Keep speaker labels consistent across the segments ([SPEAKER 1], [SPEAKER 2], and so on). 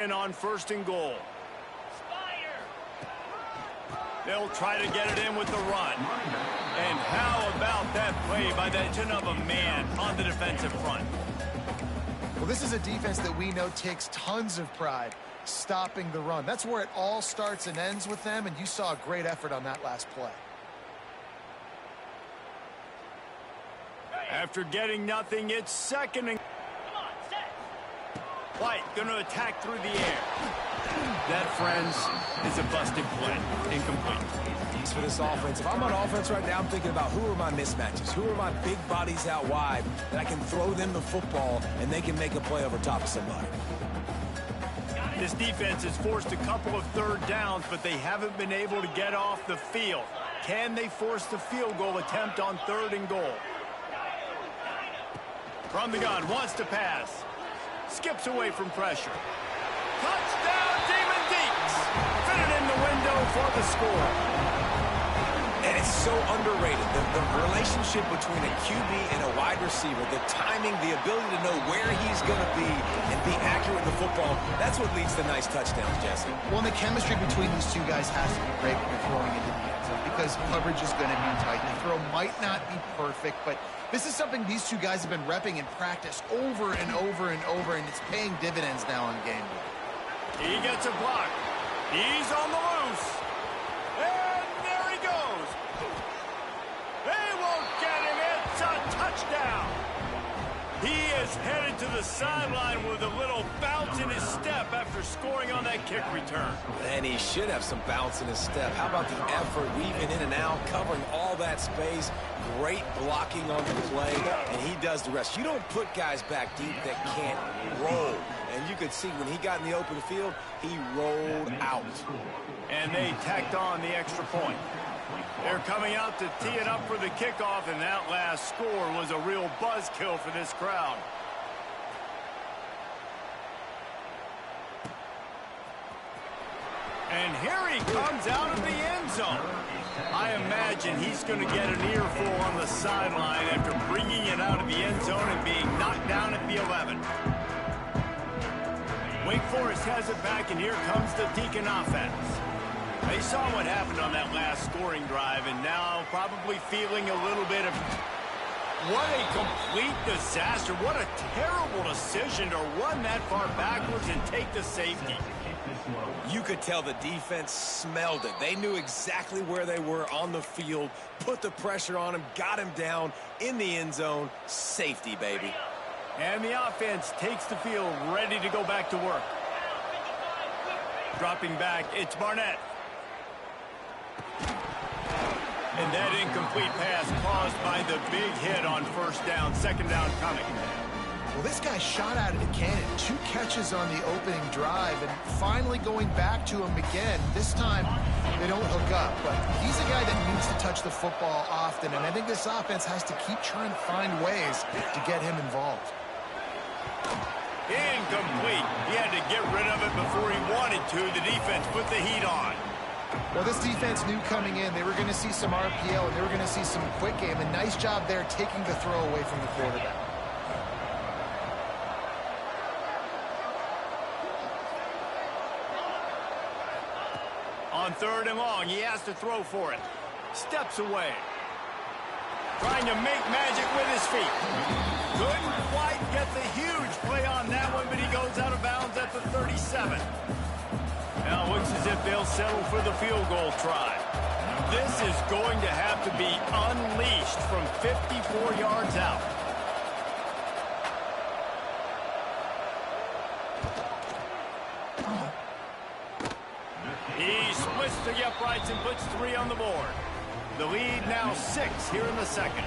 [SPEAKER 1] And on 1st and goal. They'll try to get it in with the run. And how about that play by that ton of a man on the defensive front?
[SPEAKER 2] Well, this is a defense that we know takes tons of pride stopping the run. That's where it all starts and ends with them, and you saw a great effort on that last play.
[SPEAKER 1] After getting nothing, it's 2nd and... White going to attack through the air. That, friends, is a busted play. Incomplete.
[SPEAKER 3] For this offense. If I'm on offense right now, I'm thinking about who are my mismatches, who are my big bodies out wide that I can throw them the football and they can make a play over top of somebody.
[SPEAKER 1] This defense has forced a couple of 3rd downs, but they haven't been able to get off the field. Can they force the field goal attempt on 3rd and goal? From the gun, wants to pass. Skips away from pressure. Touchdown, Demon Deeks! Fitted in the window for the score.
[SPEAKER 3] And it's so underrated. The relationship between a QB and a wide receiver, the timing, the ability to know where he's going to be and be accurate with the football, that's what leads to nice touchdowns, Jesse.
[SPEAKER 2] Well, and the chemistry between these two guys has to be great when you're throwing into the end zone because coverage is going to be tight. The throw might not be perfect, but this is something these two guys have been repping in practice over and over and over, and it's paying dividends now on game day.
[SPEAKER 1] He gets a block. He's on the loose. And there he goes. They won't get him. It's a touchdown. He is headed to the sideline with a little bounce in his step after scoring on that kick return.
[SPEAKER 3] And he should have some bounce in his step. How about the effort, weaving in and out, covering all that space, great blocking on the play, and he does the rest. You don't put guys back deep that can't roll. And you could see when he got in the open field, he rolled out.
[SPEAKER 1] And they tacked on the extra point. They're coming out to tee it up for the kickoff, and that last score was a real buzzkill for this crowd. And here he comes out of the end zone. I imagine he's going to get an earful on the sideline after bringing it out of the end zone and being knocked down at the 11. Wake Forest has it back, and here comes the Deacon offense. They saw what happened on that last scoring drive, and now probably feeling a little bit of... What a complete disaster. What a terrible decision to run that far backwards and take the safety.
[SPEAKER 3] You could tell the defense smelled it. They knew exactly where they were on the field, put the pressure on him, got him down in the end zone. Safety, baby.
[SPEAKER 1] And the offense takes the field, ready to go back to work. Dropping back, it's Barnett. And that incomplete pass caused by the big hit on 1st down, 2nd down coming.
[SPEAKER 2] Well, this guy shot out of the cannon. 2 catches on the opening drive, and finally going back to him again. This time, they don't hook up, but he's a guy that needs to touch the football often, and I think this offense has to keep trying to find ways to get him involved.
[SPEAKER 1] Incomplete. He had to get rid of it before he wanted to. The defense put the heat on.
[SPEAKER 2] Well, this defense knew coming in they were going to see some RPO, and they were going to see some quick game, and nice job there taking the throw away from the quarterback.
[SPEAKER 1] On 3rd and long, he has to throw for it. Steps away. Trying to make magic with his feet. Couldn't quite get the huge play on that one, but he goes out of bounds at the 37. Now it looks as if they'll settle for the field goal try. This is going to have to be unleashed from 54 yards out. He splits the uprights and puts 3 on the board. The lead now 6 here in the 2nd.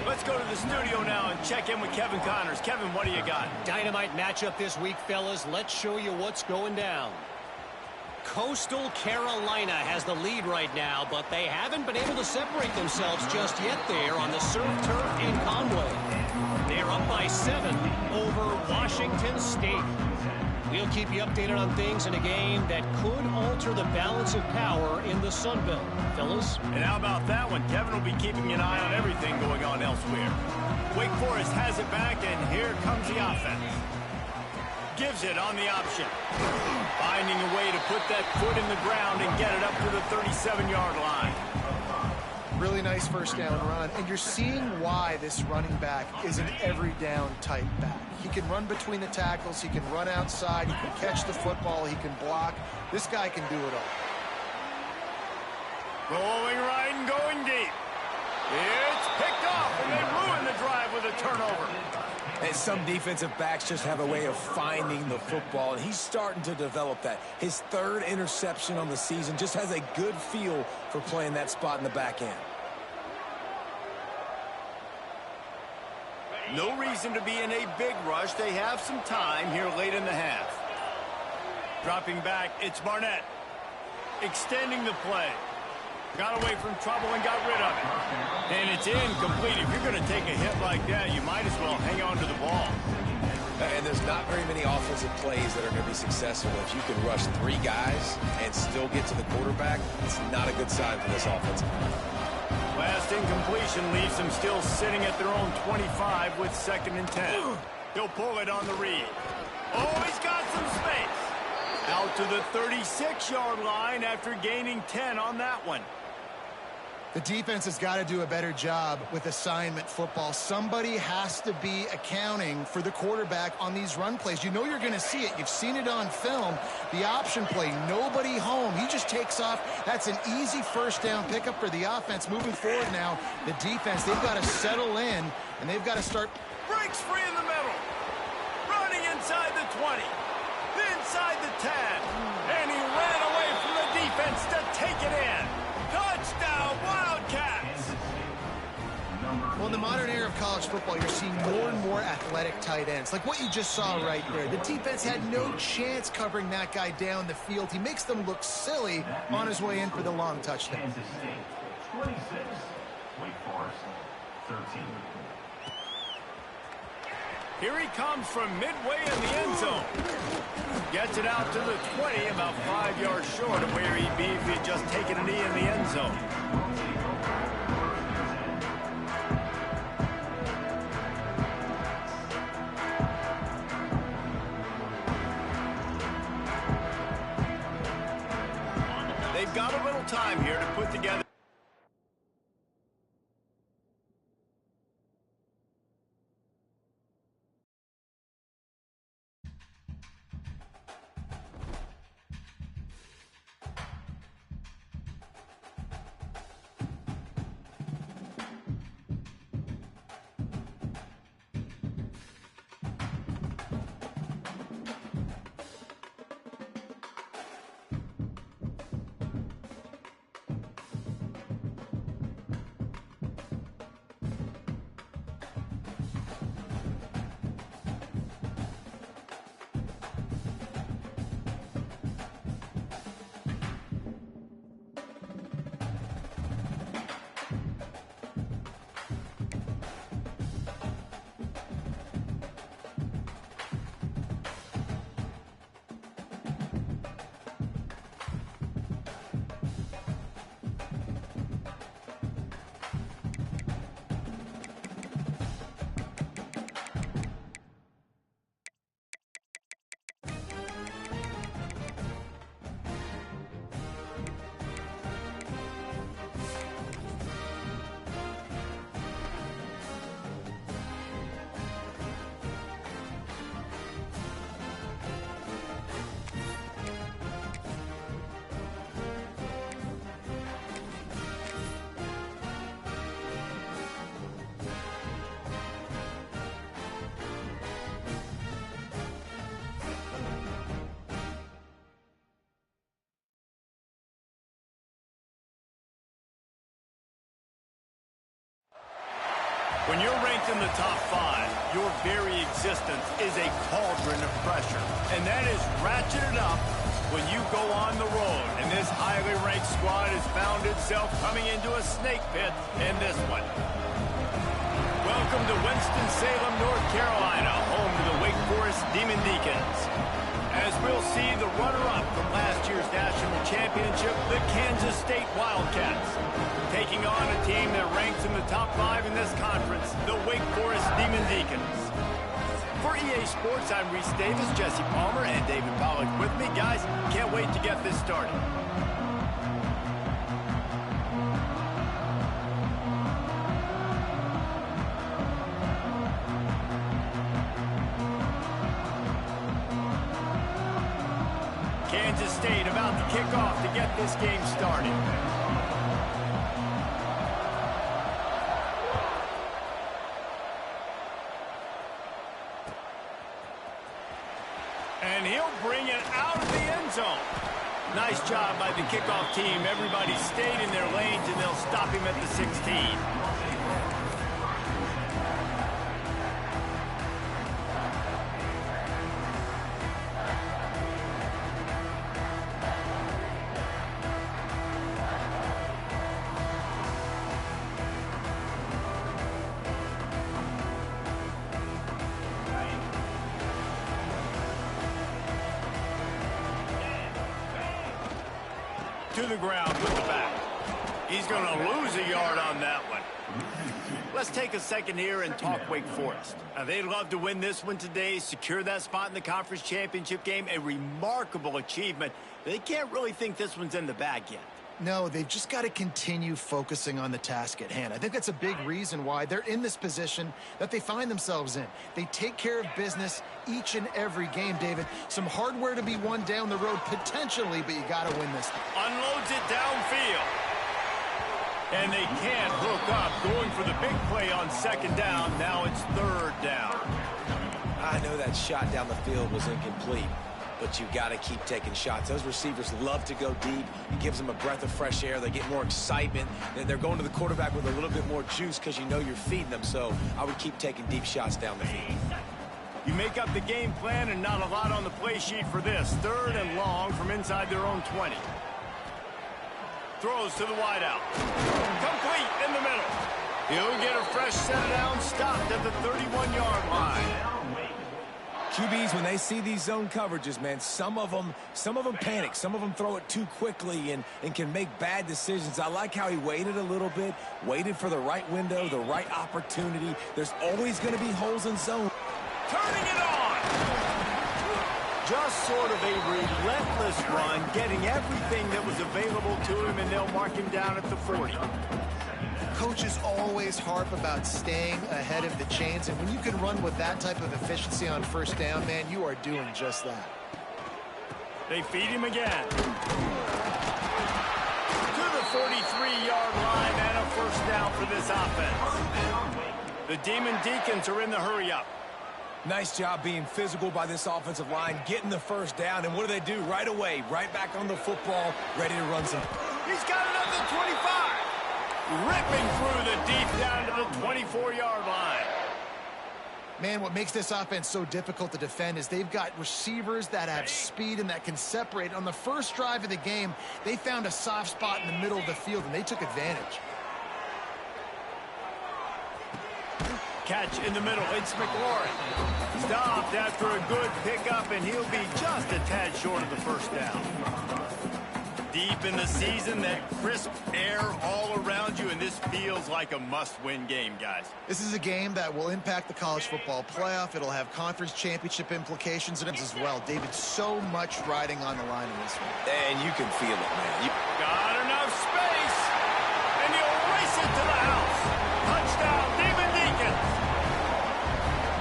[SPEAKER 1] Let's go to the studio now and check in with Kevin Connors. Kevin, what do you got?
[SPEAKER 4] Dynamite matchup this week, fellas. Let's show you what's going down. Coastal Carolina has the lead right now, but they haven't been able to separate themselves just yet there on the surf turf in Conway. They're up by 7 over Washington State. We'll keep you updated on things in a game that could alter the balance of power in the Sun Belt. Fellas?
[SPEAKER 1] And how about that one? Kevin will be keeping an eye on everything going on elsewhere. Wake Forest has it back, and here comes the offense. Gives it on the option. Finding a way to put that foot in the ground and get it up to the 37-yard line.
[SPEAKER 2] Really nice first down run, and you're seeing why this running back is an every down type back. He can run between the tackles, he can run outside, he can catch the football, he can block. This guy can do it all.
[SPEAKER 1] Rolling right and going deep. It's picked off, and they ruin the drive with a turnover.
[SPEAKER 3] And some defensive backs just have a way of finding the football, and he's starting to develop that. His third interception on the season, just has a good feel for playing that spot in the back end.
[SPEAKER 1] No reason to be in a big rush. They have some time here late in the half. Dropping back, it's Barnett. Extending the play. Got away from trouble and got rid of it. And it's incomplete. If you're going to take a hit like that, you might as well hang on to the ball.
[SPEAKER 3] And there's not very many offensive plays that are going to be successful. If you can rush 3 guys and still get to the quarterback, it's not a good sign for this offensive line.
[SPEAKER 1] Last incompletion leaves them still sitting at their own 25 with 2nd and 10. He'll pull it on the read. Oh, he's got some space. Out to the 36-yard line after gaining 10 on that one.
[SPEAKER 2] The defense has got to do a better job with assignment football. Somebody has to be accounting for the quarterback on these run plays. You know you're going to see it. You've seen it on film. The option play, nobody home. He just takes off. That's an easy first down pickup for the offense. Moving forward now, the defense, they've got to settle in, and they've got to start.
[SPEAKER 1] Breaks free in the middle. Running inside the 20. Inside the 10. And he ran away from the defense to take it in. Touchdown, Wildcats!
[SPEAKER 2] Well, in the modern era of college football, you're seeing more and more athletic tight ends, like what you just saw right there. The defense had no chance covering that guy down the field. He makes them look silly on his way in for the long touchdown.
[SPEAKER 5] Kansas State, 26. Wake Forest, 13.
[SPEAKER 1] Here he comes from midway in the end zone. Gets it out to the 20, about 5 yards short of where he'd be if he'd just taken a knee in the end zone. They've got a little time here to put together. When you're ranked in the top 5, your very existence is a cauldron of pressure. And that is ratcheted up when you go on the road. And this highly ranked squad has found itself coming into a snake pit in this one. Welcome to Winston-Salem, North Carolina, home to the Wake Forest Demon Deacons. As we'll see, the runner-up from last year's national championship, the Kansas State Wildcats, taking on a team that ranks in the top 5 in this conference, the Wake Forest Demon Deacons. For EA Sports, I'm Reese Davis, Jesse Palmer, and David Pollack with me. Guys, can't wait to get this started. Kansas State about to kick off to get this game started. And he'll bring it out of the end zone. Nice job by the kickoff team. Everybody stayed in their lanes, and they'll stop him at the 16. To the ground with the back. He's going to lose a yard on that one. Let's take a second here and talk Wake Forest. Now, they'd love to win this one today, secure that spot in the conference championship game. A remarkable achievement. They can't really think this one's in the bag yet.
[SPEAKER 2] No, they've just got to continue focusing on the task at hand. I think that's a big reason why they're in this position that they find themselves in. They take care of business each and every game, David. Some hardware to be won down the road potentially, but you got to win this thing.
[SPEAKER 1] Unloads it downfield. And they can't hook up. Going for the big play on second down. Now it's third down.
[SPEAKER 3] I know that shot down the field was incomplete, but you got to keep taking shots. Those receivers love to go deep. It gives them a breath of fresh air. They get more excitement. They're going to the quarterback with a little bit more juice because you know you're feeding them. So I would keep taking deep shots down the field.
[SPEAKER 1] You make up the game plan and not a lot on the play sheet for this. Third and long from inside their own 20. Throws to the wideout. Complete in the middle. He'll get a fresh set down, stopped at the 31-yard line.
[SPEAKER 3] QBs, when they see these zone coverages, man, some of them panic. Some of them throw it too quickly and can make bad decisions. I like how he waited a little bit, waited for the right window, the right opportunity. There's always going to be holes in zone.
[SPEAKER 1] Turning it on. Just sort of a relentless run, getting everything that was available to him, and they'll mark him down at the 40.
[SPEAKER 2] Coaches always harp about staying ahead of the chains, and when you can run with that type of efficiency on first down, man, you are doing just that.
[SPEAKER 1] They feed him again. To the 43-yard line and a first down for this offense. The Demon Deacons are in the hurry-up.
[SPEAKER 3] Nice job being physical by this offensive line, getting the first down, and what do? Right away, right back on the football, ready to run some.
[SPEAKER 1] He's got it at the 25. Ripping through the deep down to the 24-yard line.
[SPEAKER 2] Man, what makes this offense so difficult to defend is they've got receivers that have speed and that can separate. On the first drive of the game, they found a soft spot in the middle of the field, and they took advantage.
[SPEAKER 1] Catch in the middle. It's McLaurin. Stopped after a good pickup, and he'll be just a tad short of the first down. Deep in the season, that crisp air all around you, and this feels like a must-win game, guys.
[SPEAKER 2] This is a game that will impact the college football playoff. It'll have conference championship implications in it as well. David, so much riding on the line in this one.
[SPEAKER 3] And you can feel it, man.
[SPEAKER 1] Got enough space, and he'll race it to the house. Touchdown, Demon Deacons.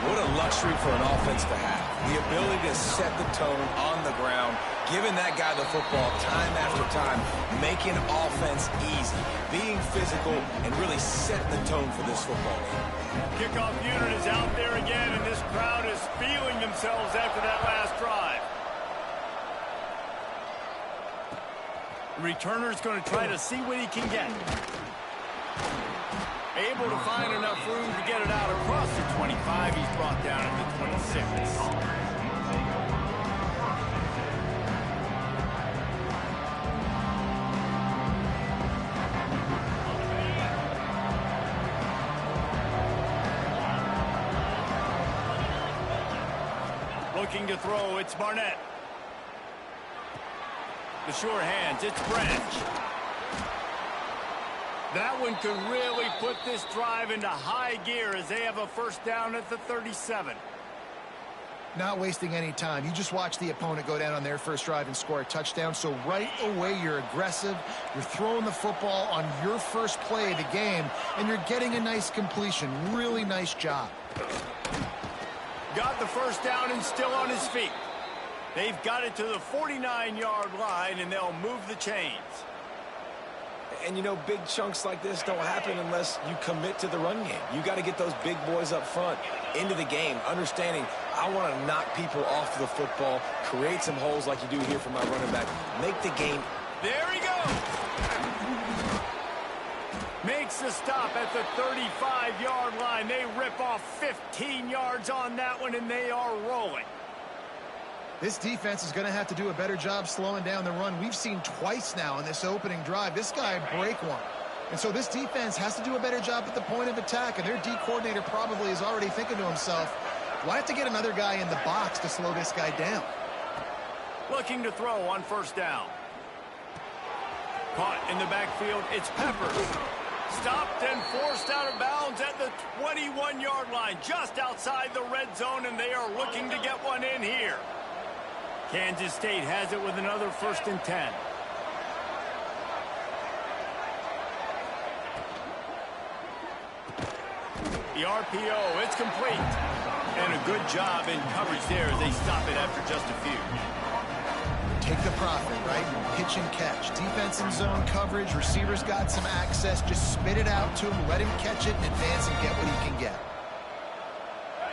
[SPEAKER 3] What a luxury for an offense to have. The ability to set the tone on the ground, giving that guy the football time after time, making offense easy, being physical, and really setting the tone for this football game.
[SPEAKER 1] Kickoff unit is out there again, and this crowd is feeling themselves after that last drive. The returner's going to try to see what he can get. Able to find enough room to get it out across the 25. He's brought down at the 26. Looking to throw, it's Barnett. The sure hands, it's Branch. That one could really put this drive into high gear as they have a first down at the 37.
[SPEAKER 2] Not wasting any time. You just watch the opponent go down on their first drive and score a touchdown. So right away, you're aggressive. You're throwing the football on your first play of the game, and you're getting a nice completion. Really nice job.
[SPEAKER 1] Got the first down and still on his feet. They've got it to the 49-yard line, and they'll move the chains.
[SPEAKER 3] And, you know, big chunks like this don't happen unless you commit to the run game. You got to get those big boys up front into the game, understanding I want to knock people off the football, create some holes like you do here for my running back, make the game.
[SPEAKER 1] There he goes. Makes the stop at the 35-yard line. They rip off 15 yards on that one, and they are rolling.
[SPEAKER 2] This defense is going to have to do a better job slowing down the run. We've seen twice now in this opening drive. This guy break one. And so this defense has to do a better job at the point of attack, and their D coordinator probably is already thinking to himself, well, I have to get another guy in the box to slow this guy down.
[SPEAKER 1] Looking to throw on first down. Caught in the backfield, it's Peppers. Stopped and forced out of bounds at the 21-yard line, just outside the red zone, and they are looking to get one in here. Kansas State has it with another 1st and 10. The RPO, it's complete. And a good job in coverage there as they stop it after just a few.
[SPEAKER 2] Take the profit, right? Pitch and catch. Defense in zone coverage. Receivers got some access. Just spit it out to him. Let him catch it and advance and get what he can get.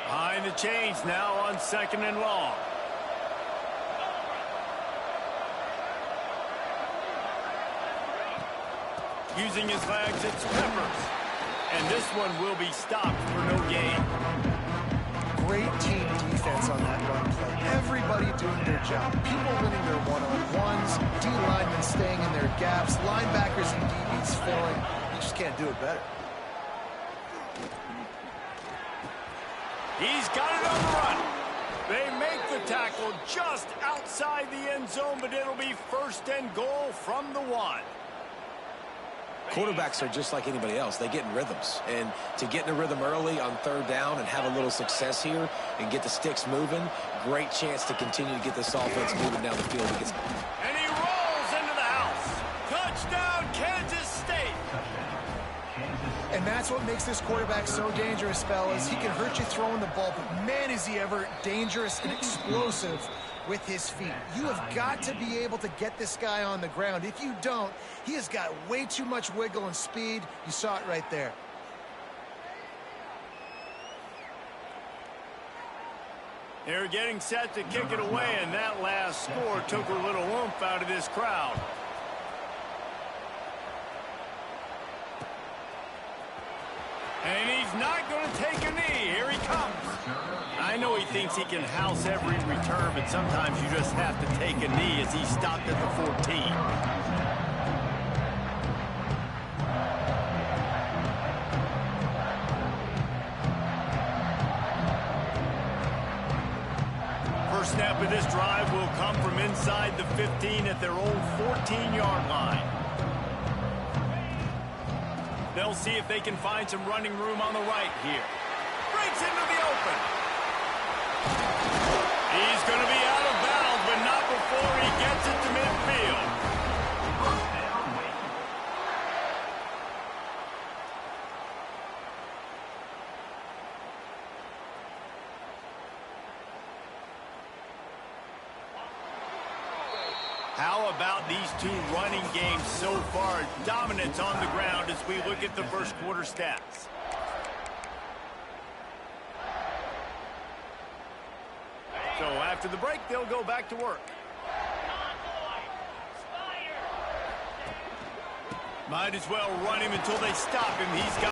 [SPEAKER 1] Behind the chains now on 2nd and long. Using his legs, it's Peppers. And this one will be stopped for no gain.
[SPEAKER 2] Great team defense on that run play. Everybody doing their job. People winning their one-on-ones. D linemen staying in their gaps. Linebackers and DBs filling. You just can't do it better.
[SPEAKER 1] He's got it on the run. They make the tackle just outside the end zone, but it'll be 1st and goal from the 1.
[SPEAKER 3] Quarterbacks are just like anybody else. They get in rhythms. And to get in a rhythm early on 3rd down and have a little success here and get the sticks moving, great chance to continue to get this offense moving down the field.
[SPEAKER 1] And he rolls into the house. Touchdown, Kansas State.
[SPEAKER 2] And that's what makes this quarterback so dangerous, fellas. He can hurt you throwing the ball, but man, is he ever dangerous and explosive with his feet. You have got to be able to get this guy on the ground. If you don't, he has got way too much wiggle and speed. You saw it right there.
[SPEAKER 1] They're getting set to kick it away, and that last score took a little oomph out of this crowd. And he's not going to take a knee. Here he comes. I know he thinks he can house every return, but sometimes you just have to take a knee as he stopped at the 14. First snap of this drive will come from inside the 15 at their own 14-yard line. They'll see if they can find some running room on the right here. Breaks into the open. He's going to be out of bounds, but not before he gets it to midfield. How about these two running games so far? Dominance on the ground as we look at the first quarter stats. So after the break, they'll go back to work. Might as well run him until they stop him. He's got